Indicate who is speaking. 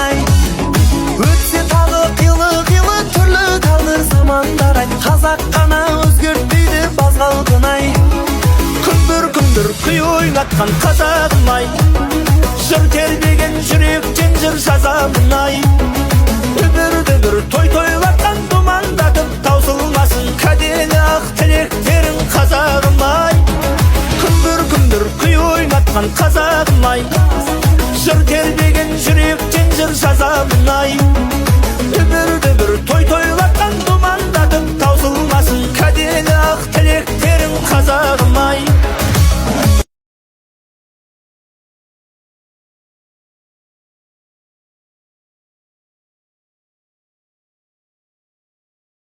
Speaker 1: ай. Өтсе тағы қилы түрлі тағдыр замандар ай. Қазақ қана өзгертпейді баз қалпын ай. Күндір күй ойнатқан қазағым ай. Жыр тербеген жүректен жыр жазамын ай. Дүбір той тойлатқан думандатып таусылмасын кәделі ақ тілектерің қазағым ай. Күндір күй ойнатқан қазағым ай. Жыр тербеген жүректен жыр жазамын ай. Дүбір той